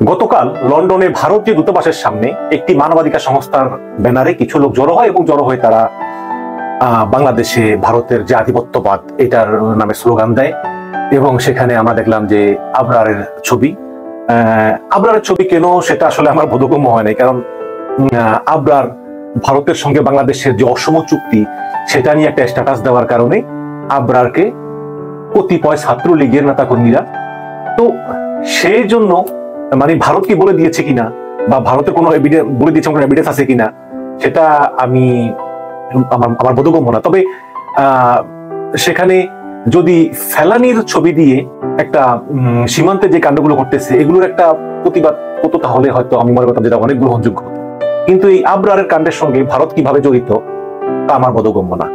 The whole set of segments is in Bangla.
গতকাল লন্ডনে ভারতীয় দূতাবাসের সামনে একটি মানবাধিকার সংস্থার ব্যানারে কিছু লোক জড়ো হয় এবং জড়ো হয়ে তারা বাংলাদেশে ভারতের যে আধিপত্যবাদ এটার নামে স্লোগান দেয়। এবং সেখানে আমরা দেখলাম যে আবরারের ছবি। আবরারের ছবি কেন সেটা আসলে আমার বোধগম্য হয় নাই, কারণ আবরার ভারতের সঙ্গে বাংলাদেশের যে অসম চুক্তি সেটা নিয়ে একটা স্ট্যাটাস দেওয়ার কারণে আবরারকে কতিপয় ছাত্রলীগের নেতা কর্মীরা, তো সেই জন্য মানে ভারত কি বলে দিয়েছে কিনা বা ভারতের কোনো বলে দিয়েছে কোনো এভিডেন্স আছে কিনা সেটা আমি আমার বোধগম্য না। তবে সেখানে যদি ফেলানির ছবি দিয়ে একটা সীমান্তে যে কাণ্ডগুলো করতেছে এগুলোর একটা প্রতিবাদ হতো তাহলে হয়তো আমি মনে করতাম যেটা অনেক গ্রহণযোগ্য হতো, কিন্তু এই আবরারের কাণ্ডের সঙ্গে ভারত কিভাবে জড়িত তা আমার বোধগম্য না।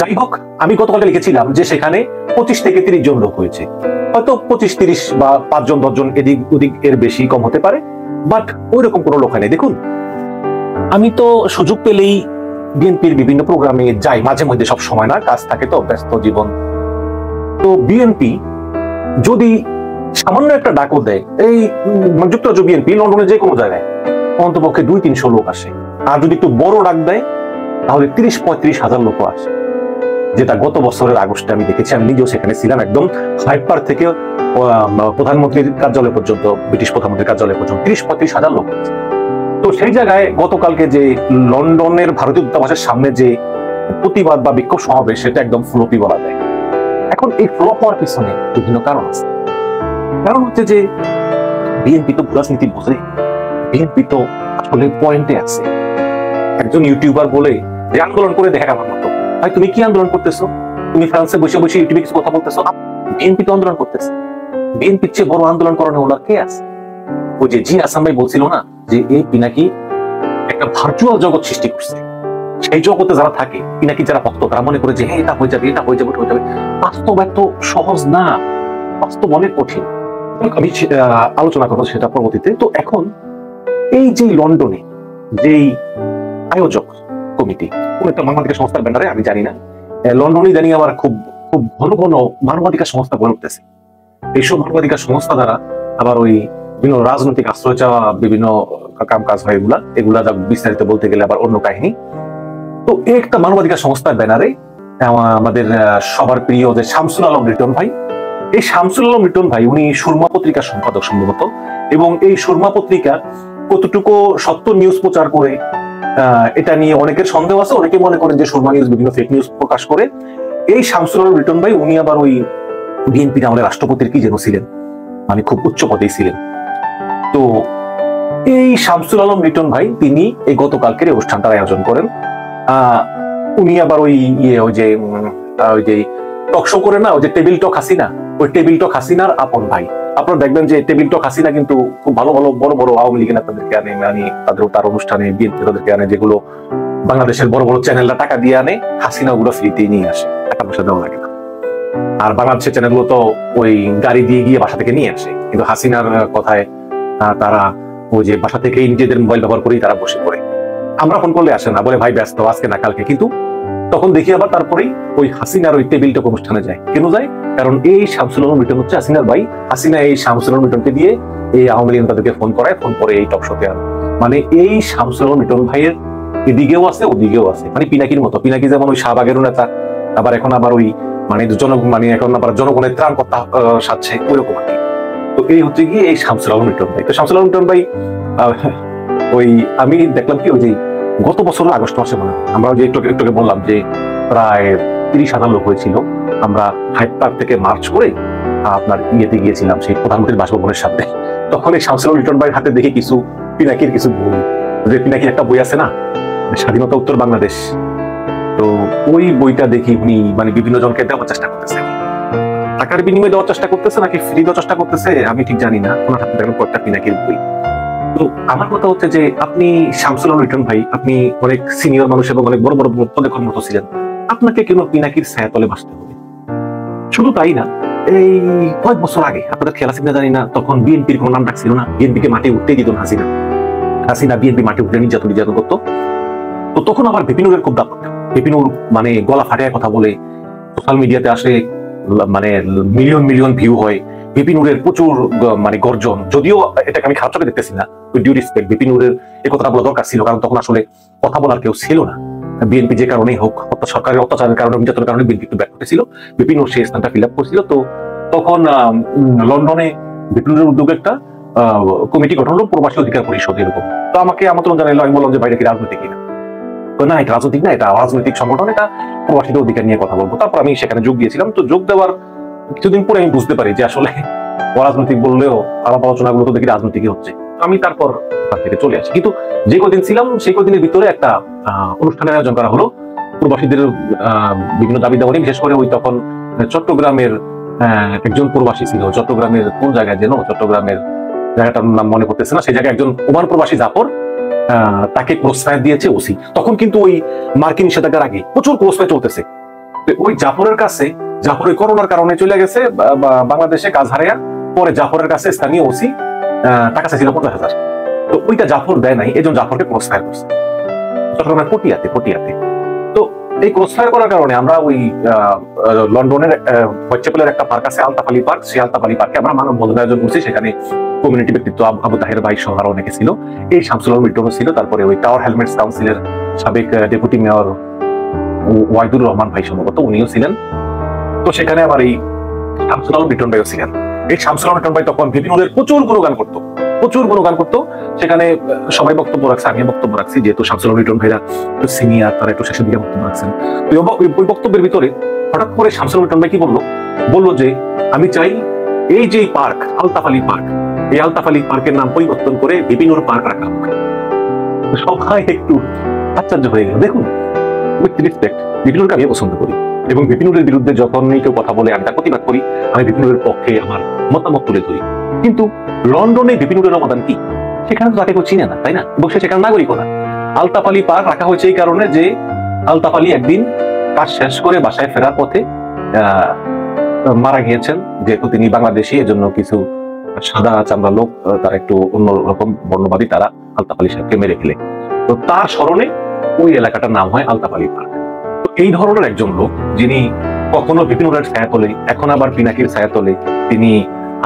যাই হোক, আমি গতকালকে লিখেছিলাম যে সেখানে 25 থেকে 30 জন লোক হয়েছে, হয়তো 25-30 বা 5 জন 10 জন এদিক ওদিক এর বেশি কম হতে পারে, বাট ওই রকম কোনো লোক নেই। দেখুন, আমি তো সুযোগ পেলেই বিএনপির বিভিন্ন প্রোগ্রামে যাই, মাঝে মধ্যে, সব সময় না, কাজ থাকে তো, ব্যস্ত জীবন। তো বিএনপি যদি সামান্য একটা ডাকও দেয়, এই যুক্তরাজ্য বিএনপি লন্ডনে যে কোনো জায়গায় অন্তপক্ষে 200-300 লোক আসে, আর যদি একটু বড় ডাক দেয় তাহলে 30-35 হাজার লোক আসে, যেটা গত বছরের আগস্টে আমি দেখেছি। আমি নিজেও সেখানে ছিলাম, একদম হাইড পার্ক থেকে প্রধানমন্ত্রীর কার্যালয় পর্যন্ত, ব্রিটিশ প্রধানমন্ত্রীর কার্যালয় পর্যন্ত 30-35 হাজার লোক আছে। তো সেই জায়গায় গতকালকে যে লন্ডনের ভারতীয় দূতাবাসের সামনে যে প্রতিবাদ বা বিক্ষোভ সমাবেশ, সেটা একদম ফ্লপি বলা যায়। এখন এই ফ্লপ হওয়ার পিছনে বিভিন্ন কারণ আছে। কারণ হচ্ছে যে বিএনপি তো রাজনীতি বোঝে, বিএনপি তো আসলে পয়েন্টে আছে। একজন ইউটিউবার বলে যে আন্দোলন করে দেখা আমার মতো, ভাই তুমি কি আন্দোলন করতেছো? তুমি ফ্রান্সে বসে বসে ইউটিউবে কিছু কথা বলতেছো? বিএনপি তো আন্দোলন করতেছে। বিএনপির চেয়ে বড় আন্দোলন করানো ওনার কে আছে? ওই যে জি আসাম ভাই বলছিল না যে এই পিনাকি একটা ভার্চুয়াল জগৎ সৃষ্টি করছে, সেই জগতে যারা থাকে, পিনাকি যারা ভক্ত, তারা মনে করে যে হ্যাঁ এটা হয়ে যাবে, এটা হয়ে যাবে, হয়ে যাবে। বাস্তব এত সহজ না, বাস্তব অনেক কঠিন। আমি আলোচনা করবো সেটা পরবর্তীতে। তো এখন এই যে লন্ডনে যেই আয়োজক কমিটি, কোন একটা মানবাধিকার সংস্থার ব্যানারে, আমি জানি না, লন্ডনে জানি আমার খুব খুব ঘন ঘন মানবাধিকার সংস্থা গড়ে উঠতেছে। এইসব মানবাধিকার সংস্থা দ্বারা আবার ওই বিভিন্ন রাজনৈতিক আশ্রয় চাওয়া বিভিন্ন কাম কাজ হয়, এগুলা বিস্তারিত বলতে গেলে আবার অন্য কাহিনী। তো এই একটা মানবাধিকার সংস্থার ব্যানারে আমাদের সবার প্রিয় যে শামসুল আলম রিটন ভাই, এই শামসুল আলম রিটন ভাই উনি সুরমা পত্রিকার সম্পাদক সম্ভবত, এবং এই সুরমা পত্রিকা কতটুকু সত্য নিউজ প্রচার করে এটা নিয়ে অনেকের সন্দেহ আছে। অনেকে মনে করেন যে সুরমা নিউজ বিভিন্ন ফেক নিউজ প্রকাশ করে। এই শামসুল আলম রিটন ভাই উনি আবার ওই বিএনপির আমাদের রাষ্ট্রপতির কি যেন ছিলেন, মানে খুব উচ্চ পদেই ছিলেন। তো এই শামসুল আলম রিটন ভাই তিনি এই গতকালকের অনুষ্ঠানটার আয়োজন করেন। উনি আবার ওই যে টক শো করে না, ওই যে টেবিল টক হাসিনা, ওই টেবিল টক হাসিনার আপন ভাই। আপনারা দেখবেন যে টেবিল টক হাসিনা কিন্তু খুব ভালো ভালো বড় বড় আওয়ামী লীগের নেতাদেরকে আনে, মানে তার অনুষ্ঠানে বিএনপি তাদেরকে আনে, যেগুলো বাংলাদেশের বড় বড় চ্যানেলরা টাকা দিয়ে আনে, হাসিনা ওগুলো ফ্রিতেই নিয়ে আসে, টাকা পয়সা দেওয়া লাগে না। আর বাংলাদেশের চ্যানেলগুলো তো ওই গাড়ি দিয়ে গিয়ে বাসা থেকে নিয়ে আসে, কিন্তু হাসিনার কথায় তারা ওই যে বাসা থেকে নিজেদের মোবাইল ব্যবহার করেই তারা বসে পড়ে। আমরা ফোন করলে আসে না, বলে ভাই ব্যস্ত, আজকে না কালকে। কিন্তু তখন দেখি আবার তারপরেই ওই হাসিনার ওই টেবিল টক অনুষ্ঠানে যায়। কেন যায়? কারণ এই শামসুল আলম রিটন হচ্ছে হাসিনার ভাই। হাসিনা এই শামসুল আলম রিটনকে দিয়ে এই আওয়ামী লীগ নেতাদেরকে ফোন করায়, ফোন করে এই টক শোতে আনে। মানে এই শামসুল আলম রিটন ভাইয়ের এদিকেও আছে ওদিকেও আছে, মানে পিনাকির মতো। পিনাকি যেমন ওই শাহবাগের নেতা, আবার এখন আবার ওই এখন আবার জনগণের ত্রাণ কর্তা সাজছে, ওইরকম আর কি। তো এই হচ্ছে গিয়ে এই শামসুল আলম রিটন ভাই। তো শামসুল আলম রিটন ভাই ওই আমি দেখলাম কি, ওই যে গত বছরের আগস্ট মাসে মনে হয় আমরা যে একটু বললাম যে প্রায় 30 হাজার লোক হয়েছিল, আমরা হাইড পার্ক থেকে মার্চ করে আপনার ইয়েতে গিয়েছিলাম সেই প্রধানমন্ত্রীর বাসভবনের সামনে। তখন এই শামসুল আলম রিটন ভাইয়ের হাতে দেখি কিছু পিনাকির কিছু বই, যে পিনাকির একটা বই আছে না, স্বাধীনতা উত্তর বাংলাদেশ। তো ওই বইটা দেখি উনি মানে বিভিন্ন জনকে দেওয়ার চেষ্টা করতেছে, টাকার বিনিময়ে দেওয়ার চেষ্টা করতেছে নাকি ফ্রি দেওয়ার চেষ্টা করতেছে আমি ঠিক জানি না। ওনার হাতে দেখেন কয়েকটা পিনাকির বই। তো আমার কথা হচ্ছে যে আপনি শামসুল আলম রিটন ভাই, আপনি অনেক সিনিয়র মানুষ এবং অনেক বড় বড় পদে কর্মরত ছিলেন, আপনাকে কেন পিনাকির ছায়াতলে বাসতে হবে? শুধু তাই না, এই কয়েক বছর আগে আপনাদের খেয়াল আছে কিনা জানি না, তখন বিএনপির কোনো নাম ডাকছিল না, বিএনপিকে মাঠে উঠতেই দিত না হাসিনা বিএনপি মাঠে উঠে নির্যাতন করতো। তো তখন আবার বিপিনুরের খুব দাম, বিপিনুর মানে গলা ফাটিয়ে কথা বলে, সোশ্যাল মিডিয়াতে আসে, মানে মিলিয়ন মিলিয়ন ভিউ হয়, ভিপি নুরের প্রচুর মানে গর্জন, যদিও এটাকে আমি খারাপ চোখে দেখতেছি না, ডিউ রেসপেক্ট, ভিপি নুরের এই কথাটা বলা দরকার ছিল, কারণ তখন আসলে কথা বলার কেউ ছিল না। বিএনপি যে কারণেই হোক, সরকারের অত্যাচারের কারণে, নির্যাতনের কারণে বিএনপি একটু ব্যাক ছিল, ভিপি নুর সেই স্থানটা ফিল আপ করছিল। তো তখন লন্ডনে ভিপি নুরের উদ্যোগে একটা কমিটি গঠন হলো, প্রবাসী অধিকার পরিষদ এরকম। তো আমাকে আমন্ত্রণ জানাইলো, আমি বললাম যে বাইরে কি রাজনৈতিক কিনা, না এটা রাজনৈতিক না, এটা রাজনৈতিক সংগঠন, এটা প্রবাসীদের অধিকার নিয়ে কথা বলবো। তারপর আমি সেখানে যোগ দিয়েছিলাম। তো যোগ দেওয়ার কিছুদিন পরে আমি বুঝতে পারি যে আসলে অরাজনৈতিক বললেও আলাপ আলোচনাগুলো তো দেখি রাজনীতিকই হচ্ছে। আমি তারপর তার থেকে চলে আসি। কিন্তু যে কদিন ছিলাম সেই কদিনের ভিতরে একটা অনুষ্ঠানের আয়োজন করা হলো প্রবাসীদের বিভিন্ন দাবি দাওয়া নিয়ে, বিশেষ করে ওই তখন চট্টগ্রামের একজন প্রবাসী ছিল, চট্টগ্রামের কোন জায়গায় যেন, চট্টগ্রামের জায়গাটার নাম মনে পড়তেছে না, সেই জায়গায় একজন ওমান প্রবাসী জাফর, তাকে ক্রসফায়ার দিয়েছে ওসি। তখন কিন্তু ওই মার্কিন নিষেধাজ্ঞার আগে প্রচুর ক্রসফায়ার চলতেছে। ওই জাফরের কাছে, জাফর ওই করোনার কারণে চলে গেছে বাংলাদেশে কাজ হারাইয়া, পরে জাফরের কাছে স্থানীয় ওসি টাকা চাইছিল 50,000। তো ওইটা জাফর দেয় নাই, এই জন্য জাফরকে ক্রসফায়ার করছে চট্টগ্রামের পটিয়াতে। তো এই ক্রসফায়ার করার কারণে আমরা ওই লন্ডনের হোয়াইটচ্যাপেলের একটা পার্ক আছে আলতাফ আলী পার্ক, সেই আলতাফ আলী পার্কে আমরা মানববন্ধন আয়োজন করছি। সেখানে কমিউনিটি ব্যক্তিত্ব আবু তাহের ভাই সহ আরো অনেকে ছিল, এই শামসুল আলম মিল্টনও ছিল, তারপরে ওই টাওয়ার হেলমেটস কাউন্সিলের সাবেক ডেপুটি মেয়র ওয়াইদুর রহমান ভাই সম্ভবত উনিও ছিলেন। তো সেখানে আবার এই শামসুল আলম মিল্টন ভাইও ছিলেন। এই শামসুল আলম মিল্টন ভাই তখন ভিপি নুরের প্রচুর গুণগান করতো। সেখানে সবাই বক্তব্য রাখছে, আমি বক্তব্য রাখছি, যেহেতু শামসুল আলম মিল্টন ভাইরা একটু সিনিয়র, তারা একটু শেষের দিকে বক্তব্য রাখছেন। ওই বক্তব্যের ভিতরে হঠাৎ করে শামসুল আলম মিল্টন ভাই কি বললো যে আমি চাই এই যে পার্ক আলতাফ আলী পার্ক, এই আলতাফ আলী পার্কের নাম পরিবর্তন করে ভিপি নুর পার্ক রাখা হোক। সবাই একটু আশ্চর্য হয়ে গেল। দেখুন, উইথ রেসপেক্ট, ভিপি নুরকে আমি পছন্দ করি এবং ভিপি নুরের বিরুদ্ধে যখনই কেউ কথা বলে আমি তার প্রতিবাদ করি, আমি ভিপি নুরের পক্ষে আমার মতামত তুলে ধরি। কিন্তু লন্ডনে ভিপি নুরের অবদান কি? সেখানে তো তাকে কেউ চিনে না, তাই না? এবং সে সেখানে নাগরিক না। আলতাফ আলী পার্ক রাখা হয়েছে এই কারণে যে আলতাফ আলী একদিন কাজ শেষ করে বাসায় ফেরার পথে মারা গিয়েছেন। যেহেতু তিনি বাংলাদেশি, এজন্য কিছু সাদা চামড়া লোক, তারা একটু অন্যরকম বর্ণবাদী, তারা আলতাফ আলী সাহেবকে মেরে ফেলে। তো তার স্মরণে ওই এলাকাটার নাম হয় আলতাফ আলী পার্ক। তো এই ধরনের একজন লোক, যিনি কখনো ভিপি নুরের ছায়াতলে, এখন আবার পিনাকির ছায়াতলে তিনি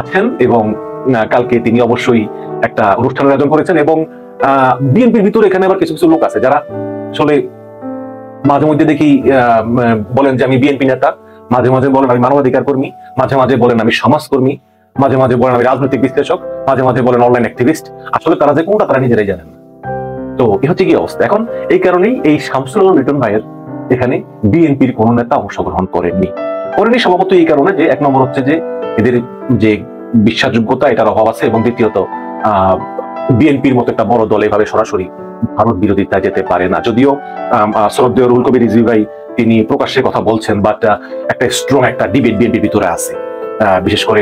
আছেন, এবং কালকে তিনি অবশ্যই একটা অনুষ্ঠানের আয়োজন করেছেন। এবং বিএনপির ভিতরে এখানে আবার কিছু কিছু লোক আছে যারা আসলে মাঝে মধ্যে দেখি বলেন যে আমি বিএনপি নেতা, মাঝে মাঝে বলেন আমি মানবাধিকার কর্মী, মাঝে মাঝে বলেন আমি সমাজকর্মী, মাঝে মাঝে বলেন আমি রাজনৈতিক বিশ্লেষক, মাঝে মাঝে বলেন অনলাইন অ্যাক্টিভিস্ট। আসলে তারা যে কোনটা তারা নিজেরাই জানেন না। তো এ হচ্ছে কি অবস্থা এখন। এই কারণেই এই শামসুল আলম মিল্টন ভাইয়ের এখানে বিএনপির কোন নেতা অংশগ্রহণ করেননি সম্ভবত এই কারণে যে এক নম্বর হচ্ছে যে এদের যে বিশ্বাসযোগ্যতা এটার অভাব আছে, এবং দ্বিতীয়ত বিএনপির মতো একটা বড় দল এভাবে সরাসরি ভারত বিরোধিতায় যেতে পারে না। যদিও শ্রদ্ধেয় রুহুল কবির রিজভী ভাই তিনি প্রকাশ্যে কথা বলছেন, বাট একটা স্ট্রং একটা ডিবেট বিএনপির ভিতরে আছে। বিশেষ করে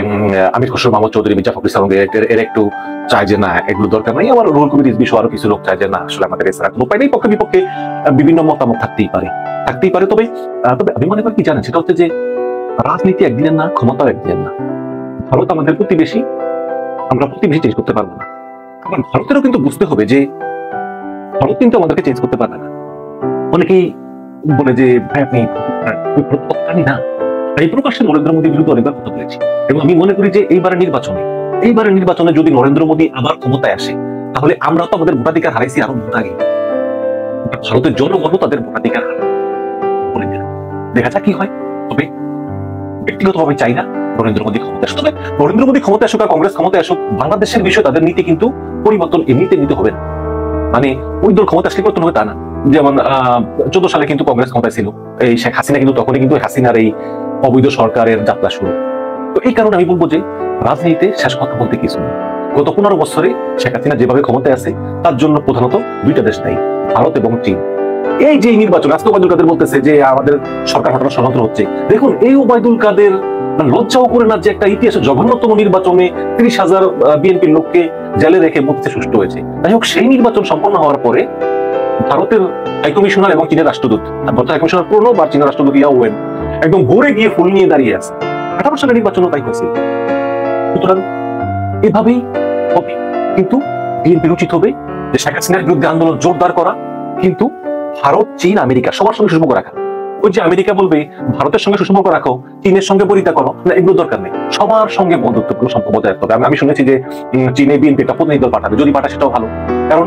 আমির খসরু মাহমুদ চৌধুরী, মির্জা ফখরুল ইসলাম এর একটু চায় যে না এগুলো দরকার নাই। আবার রুহুল কবির রিজভী সহ আরো কিছু লোক চায় যে না আসলে আমাদের এছাড়া কোনো উপায় নেই। পক্ষে বিপক্ষে বিভিন্ন মতামত থাকতেই পারে। তবে আমি মনে করি কি জানেন, সেটা হচ্ছে যে রাজনীতি একদিনের না, ক্ষমতাও একদিনের না। ভারত আমাদের প্রতিবেশী, আমরা প্রতিবেশী চেঞ্জ করতে পারবো না। আবার ভারতেরও কিন্তু বুঝতে হবে যে ভারত কিন্তু আমাদেরকে চেঞ্জ করতে পারবে না। অনেকেই বলে যে ভাই আপনি না, এই প্রকাশ্যে নরেন্দ্র মোদীর বিরুদ্ধে অনেকবার কথা বলেছি, এবং আমি মনে করি যে এইবারের নির্বাচনে যদি নরেন্দ্র মোদী আবার ক্ষমতায় আসে, তাহলে আমরা তো আমাদের ভোটাধিকার হারাইছি আরো বহু আগে। ভারতের জনগণ তাদের ভোটাধিকার দেখা যাক কি হয়। তবে ব্যক্তিগতভাবে চাই না নরেন্দ্র মোদী ক্ষমতা আসুক। তবে নরেন্দ্র মোদী ক্ষমতা আসুক আর কংগ্রেস ক্ষমতায় আসুক, বাংলাদেশের বিষয়ে তাদের নীতি কিন্তু পরিবর্তন এমনিতে নিতে হবে না। মানে ওই দল ক্ষমতা আসলে পরিবর্তন হবে তা না। যেমন 14 সালে কিন্তু কংগ্রেস ক্ষমতায় ছিল, এই শেখ হাসিনা কিন্তু তখনই কিন্তু হাসিনার এই অবৈধ সরকারের যাত্রা শুরু। তো এই কারণে আমি বলবো যে রাজনীতিতে শেষ কথা বলতে কিছু নেই। গত 15 বছরে শেখ হাসিনা যেভাবে ক্ষমতায় আছে তার জন্য প্রধানত দুইটা দেশ দায়ী, ভারত এবং চীন। এই যে নির্বাচন, আজকে ওবায়দুল কাদের বলতেছে যে আমাদের সরকার হঠাৎ ষড়যন্ত্র হচ্ছে। দেখুন, এই ওবায়দুল কাদের লজ্জাও করে না যে একটা ইতিহাসে জঘন্যতম নির্বাচনে 30,000 বিএনপির লোককে জেলে রেখে মুক্তি সুষ্ঠু হয়েছে। যাই হোক, সেই নির্বাচন সম্পন্ন হওয়ার পরে ভারতের হাইকমিশনার এবং চীনের রাষ্ট্রদূত, ভারতের হাইকমিশনার প্রণব আর চীনের রাষ্ট্রদূত ইয়াওয়েন একদম ভোরে গিয়ে ফুল নিয়ে দাঁড়িয়ে আছে। 18 সালের নির্বাচনও তাই হয়েছে। সুতরাং এভাবেই হবে, কিন্তু বিএনপির উচিত হবে যে শেখ হাসিনার বিরুদ্ধে আন্দোলন জোরদার করা, কিন্তু ভারত, চীন, আমেরিকা সবার সঙ্গে সুযোগ রাখা। ওই যে আমেরিকা বলবে ভারতের সঙ্গে সুসম্পর্ক রাখো, চীনের সঙ্গে বরিতা করো, না এগুলো দরকার নেই। সবার সঙ্গে বন্ধুত্বপূর্ণ সম্পর্ক বজায় রাখতে হবে। আমি শুনেছি যে চীনে বিএনপি একটা প্রতিনিধি দল পাঠাবে, যদি পাঠায় সেটাও ভালো, কারণ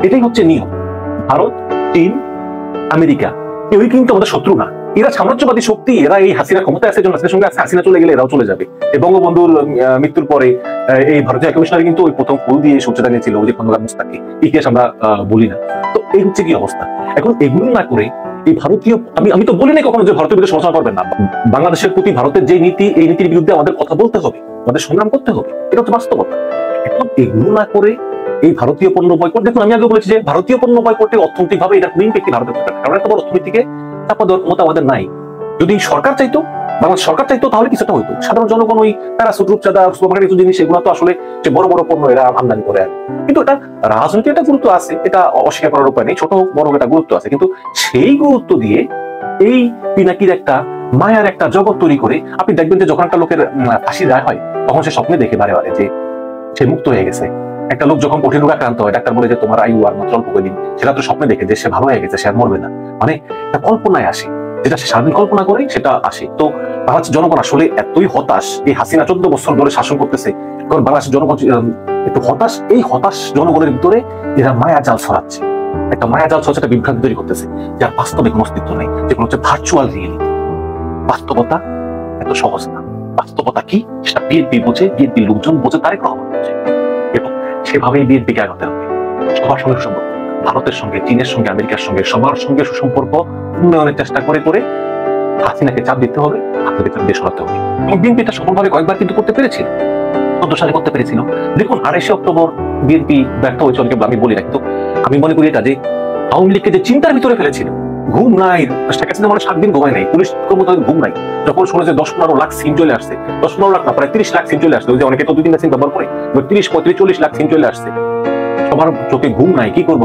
এটাই হচ্ছে নিয়ম। ভারত, চীন, আমেরিকা কেউই কিন্তু আমাদের শত্রু না। এরা সাম্রাজ্যবাদী শক্তি, এরা এই হাসিনা ক্ষমতা আছে, হাসিনার সঙ্গে হাসিনা চলে গেলে এরাও চলে যাবে। বঙ্গবন্ধুর মৃত্যুর পরে এই ভারতীয় হাই কমিশনার কিন্তু ওই প্রথম ফুল দিয়ে সূর্য দাঁড়িয়েছিল, ওই যে খন্দকার মুস্তাকে, ইতিহাস আমরা বলি না। তো এই হচ্ছে কি অবস্থা। এখন এগুলো না করে এই ভারতীয়, আমি তো বলি নাই কখনো যে ভারতের বিরুদ্ধে সমালোচনা করবেন না। বাংলাদেশের প্রতি ভারতের যে নীতি, এই নীতির বিরুদ্ধে আমাদের কথা বলতে হবে, আমাদের সংগ্রাম করতে হবে, এটা হচ্ছে বাস্তবতা। এখন এগুলো না করে এই ভারতীয় পণ্য বয়কট, দেখুন আমি আগে বলেছি যে ভারতীয় পণ্য বয়কটে অর্থনৈতিক ভাবে এটা মেইন ব্যক্তি ভারতের সরকার, কারণ এত বড় অর্থনীতিকে চাপা দেওয়ার ক্ষমতা আমাদের নাই। যদি সরকার চাইতো, বাংলাদেশ সরকার চাইতো, তাহলে কিছুটা হইতো। সাধারণ জনগণ ওই প্যারাসুট, রূপচাঁদা, সুপারমার্কেট কিছু জিনিস, এগুলো তো আসলে যে বড় বড় পণ্য এরা আমদানি করে আনে। কিন্তু এটা রাজনীতির একটা গুরুত্ব আছে, এটা অস্বীকার করার উপায় নেই, ছোট বড় একটা গুরুত্ব আছে। কিন্তু সেই গুরুত্ব দিয়ে এই পিনাকির একটা মায়ার একটা জগৎ তৈরি করে আপনি দেখবেন যে যখন একটা লোকের ফাঁসি রায় হয়, তখন সে স্বপ্নে দেখে বারে বারে যে সে মুক্ত হয়ে গেছে। একটা লোক যখন কঠিন রোগে আক্রান্ত হয়, ডাক্তার বলে যে তোমার আয়ু আর মাত্র অল্প কদিন, সেটা তো স্বপ্নে দেখে যে সে ভালো হয়ে গেছে, সে আর মরবে না। মানে একটা কল্পনায় আসে, যেটা সে সারাদিন কল্পনা করে সেটা আসে। তো বাংলাদেশের জনগণ আসলে এতই হতাশ, এই হাসিনা 14 বছর ধরে শাসন করতেছে, কারণ বাংলাদেশের জনগণ একটু হতাশ। এই হতাশ জনগণের ভিতরে এরা মায়া জাল ছড়াচ্ছে, একটা মায়া জাল ছড়াচ্ছে, একটা বিভ্রান্তি তৈরি করতেছে, যার বাস্তবে কোনো অস্তিত্ব নেই, যেগুলো হচ্ছে ভার্চুয়াল রিয়েলিটি। বাস্তবতা এত সহজ না। বাস্তবতা কি সেটা বিএনপি বোঝে, বিএনপির লোকজন বোঝে, তারেক রহমান বোঝে, এবং সেভাবেই বিএনপিকে আগাতে হবে। সবার সঙ্গে সুসম্পর্ক, ভারতের সঙ্গে, চীনের সঙ্গে, আমেরিকার সঙ্গে, সবার সঙ্গে সুসম্পর্ক উন্নয়নের চেষ্টা করে করে হাসিনাকে চাপ দিতে হবে, হাসিনাকে চাপ দিয়ে সরাতে হবে। এবং বিএনপিটা সফলভাবে কয়েকবার কিন্তু করতে পেরেছিল, 14 সালে করতে পেরেছিল। দেখুন 28 অক্টোবর বিএনপি ব্যর্থ হয়েছে, অনেকে আমি বলি না, কিন্তু আমি মনে করি এটা যে আওয়ামী লীগকে যে চিন্তার ভিতরে ফেলেছিল, ঘুম নাই, শেখ হাসিনা মানে 7 দিন ঘুমায় নাই, পুলিশ কর্মচারীদের ঘুম নাই, যখন শুনে যে 10-15 লাখ সিম চলে আসছে, 10-15 লাখ না, প্রায় 30 লাখ সিম চলে আসছে, ওই যে অনেকে তো 2-3টা সিম ব্যবহার করে, 30-35-40 লাখ সিম চলে আসছে, সবার চোখে ঘুম নাই, কি করবো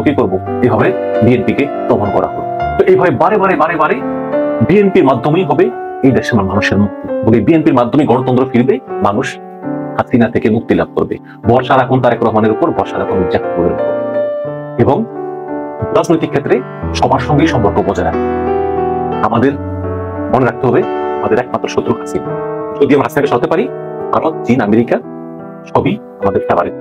এইভাবে বিএনপিকে দমন করা হলো। তো এইভাবে বারে বারে বারে বারে বিএনপির মাধ্যমেই হবে এই দেশের মানুষের মুক্তি, বলে বিএনপির মাধ্যমে গণতন্ত্র ফিরবে, মানুষ হাসিনা থেকে মুক্তি লাভ করবে। ভরসা রাখুন তারেক রহমানের উপর, ভরসা রাখুন জাতীয় উপর, এবং রাজনৈতিক ক্ষেত্রে সবার সঙ্গেই সম্পর্ক বজায় রাখবে। আমাদের মনে রাখতে হবে আমাদের একমাত্র শত্রু হাসিনা। যদি আমরা হাসিনাকে সরাতে পারি, ভারত, চীন, আমেরিকা সবই আমাদের ফেভারিট।